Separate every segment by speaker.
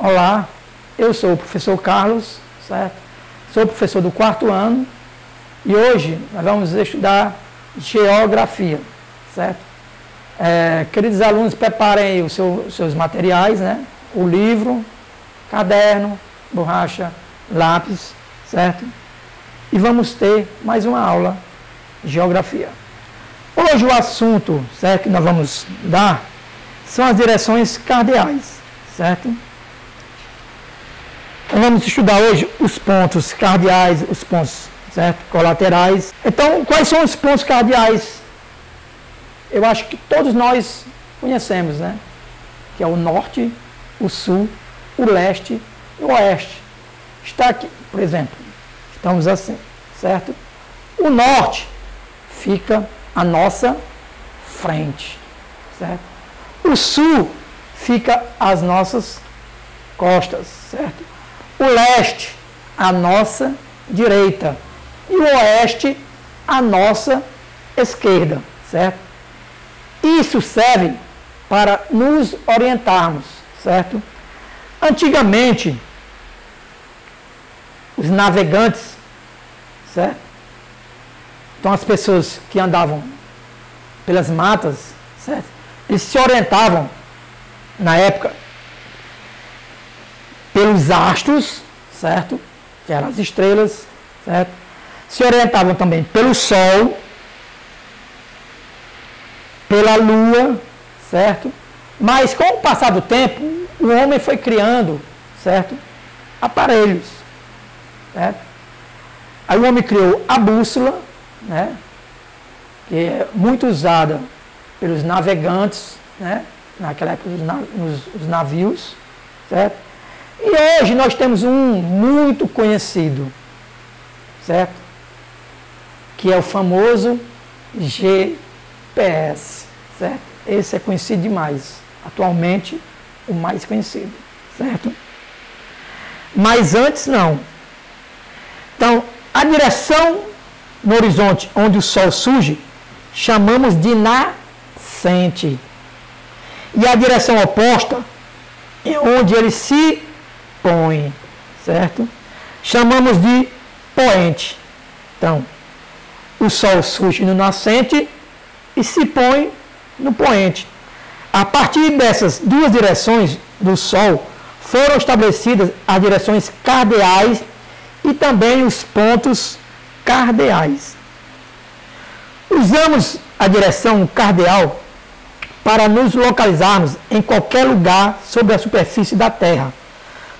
Speaker 1: Olá, eu sou o professor Carlos, certo? Sou professor do 4º ano e hoje nós vamos estudar geografia, certo? Queridos alunos, preparem aí os seus materiais, né? O livro, caderno, borracha, lápis, certo? E vamos ter mais uma aula de geografia. Hoje o assunto, certo, que nós vamos dar são as direções cardeais, certo? Então vamos estudar hoje os pontos cardeais, os pontos, certo, colaterais. Então, quais são os pontos cardeais? Eu acho que todos nós conhecemos, né? Que é o norte, o sul, o leste e o oeste. Está aqui, por exemplo, estamos assim, certo? O norte fica à nossa frente, certo? O sul fica às nossas costas, certo? O leste à nossa direita e o oeste à nossa esquerda, certo? Isso serve para nos orientarmos, certo? Antigamente, os navegantes, certo? Então, as pessoas que andavam pelas matas, certo? Eles se orientavam, na época, pelos astros, certo? Que eram as estrelas, certo? Se orientavam também pelo sol, pela lua, certo? Mas, com o passar do tempo, o homem foi criando, certo? Aparelhos, certo? Aí o homem criou a bússola, né? Que é muito usada pelos navegantes, né? Naquela época os navios, certo? E hoje nós temos um muito conhecido, certo? Que é o famoso GPS, certo? Esse é conhecido demais, atualmente o mais conhecido, certo? Mas antes não. Então, a direção no horizonte onde o sol surge, chamamos de nascente. E a direção oposta, é onde ele se põe, certo? Chamamos de poente. Então, o sol surge no nascente e se põe no poente. A partir dessas duas direções do sol, foram estabelecidas as direções cardeais e também os pontos cardeais. Usamos a direção cardeal para nos localizarmos em qualquer lugar sobre a superfície da Terra.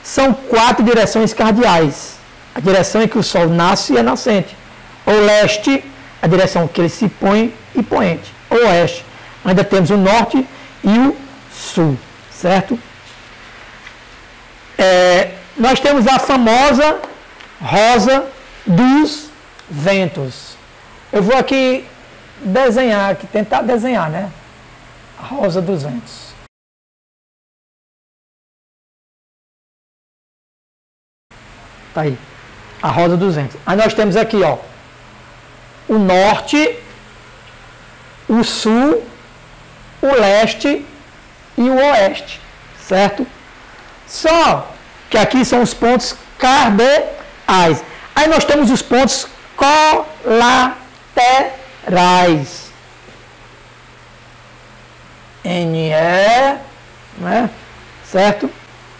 Speaker 1: São 4 direções cardeais. A direção em que o Sol nasce é nascente. O leste, a direção que ele se põe e poente. O oeste, ainda temos o norte e o sul, certo? Nós temos a famosa rosa dos ventos. Eu vou aqui desenhar, tentar desenhar, né? A rosa dos ventos. Tá aí. A rosa dos ventos. Aí nós temos aqui, ó, o norte, o sul, o leste e o oeste, certo? Só que aqui são os pontos cardeais. Aí nós temos os pontos colaterais. NE, né? Certo?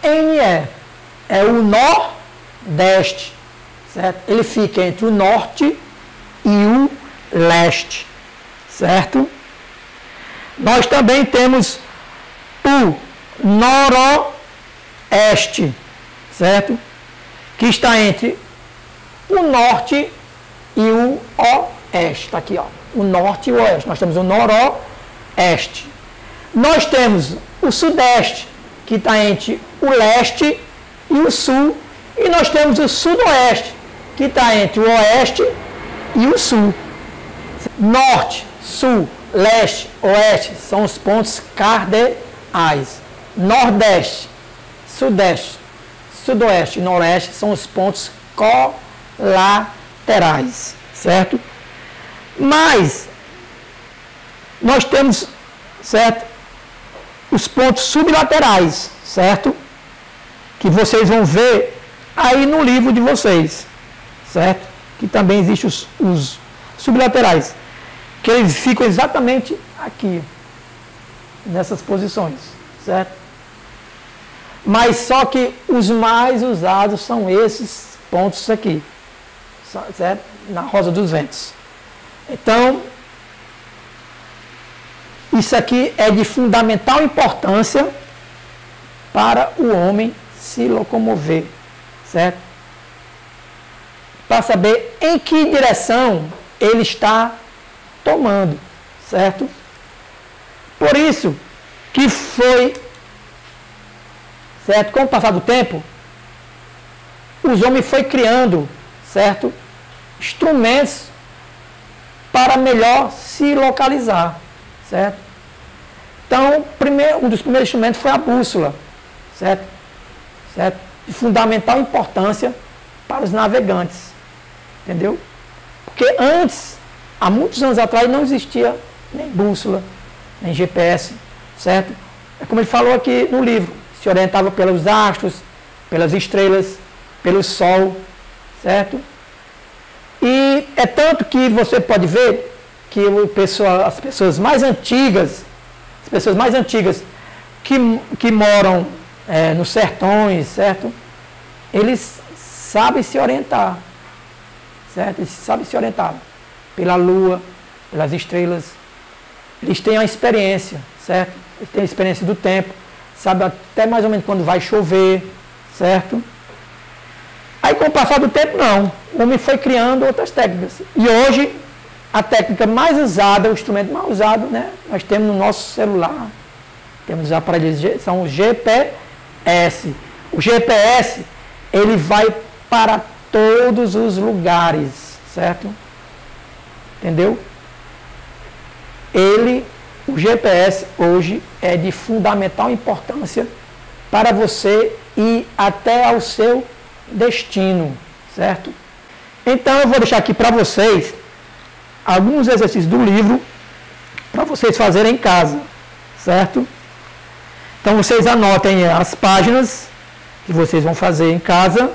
Speaker 1: NE é o nordeste, certo? Ele fica entre o norte e o leste, certo? Nós também temos o noroeste, certo? Que está entre o norte e o oeste. Está aqui, ó. O norte e o oeste. Nós temos o noroeste. Nós temos o sudeste, que está entre o leste e o sul. E nós temos o sudoeste, que está entre o oeste e o sul. Norte, sul, leste, oeste são os pontos cardeais. Nordeste, sudeste, sudoeste e noroeste são os pontos colaterais, certo? Mas nós temos, certo, os pontos sublaterais, certo? que vocês vão ver aí no livro de vocês, certo? Que também existem os sublaterais, que eles ficam exatamente aqui, nessas posições, certo? Mas só que os mais usados são esses pontos aqui, certo? Na rosa dos ventos. Então, isso aqui é de fundamental importância para o homem se locomover, certo? Para saber em que direção ele está tomando, certo? Por isso que foi, certo? Com o passar do tempo, os homens foi criando, certo? Instrumentos para melhor se localizar, certo? Então, um dos primeiros instrumentos foi a bússola, certo? Certo? De fundamental importância para os navegantes, entendeu? Porque antes, há muitos anos atrás, não existia nem bússola, nem GPS, certo? É como ele falou aqui no livro, se orientava pelos astros, pelas estrelas, pelo sol, certo? E é tanto que você pode ver que as pessoas mais antigas, que moram nos sertões, certo? Eles sabem se orientar, certo? Eles sabem se orientar pela lua, pelas estrelas. Eles têm a experiência, certo? Eles têm a experiência do tempo, sabem até mais ou menos quando vai chover, certo? Aí com o passar do tempo, não. O homem foi criando outras técnicas. E hoje, a técnica mais usada, o instrumento mais usado, né? Nós temos no nosso celular. Temos os aparelhos, são os GPS. O GPS, ele vai para todos os lugares, certo? Entendeu? O GPS hoje é de fundamental importância para você ir até ao seu destino, certo? Então eu vou deixar aqui para vocês alguns exercícios do livro para vocês fazerem em casa, certo? Então vocês anotem as páginas que vocês vão fazer em casa,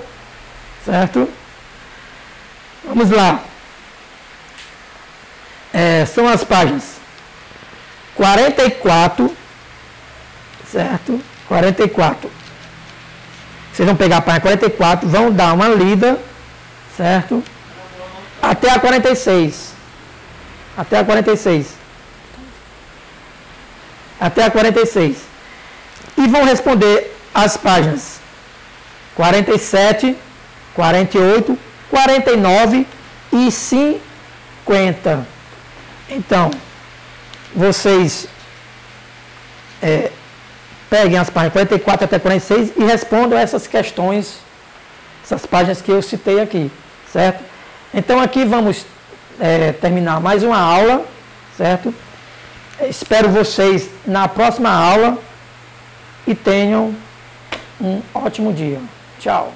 Speaker 1: certo? Vamos lá. São as páginas 44, certo? 44. Vocês vão pegar a página 44, vão dar uma lida, certo? Até a 46. Até a 46. Até a 46. E vão responder as páginas 47, 48, 49 e 50. Então, vocês peguem as páginas 44 até 46 e respondam essas questões, essas páginas que eu citei aqui, certo? Então aqui vamos terminar mais uma aula, certo? Espero vocês na próxima aula e tenham um ótimo dia. Tchau.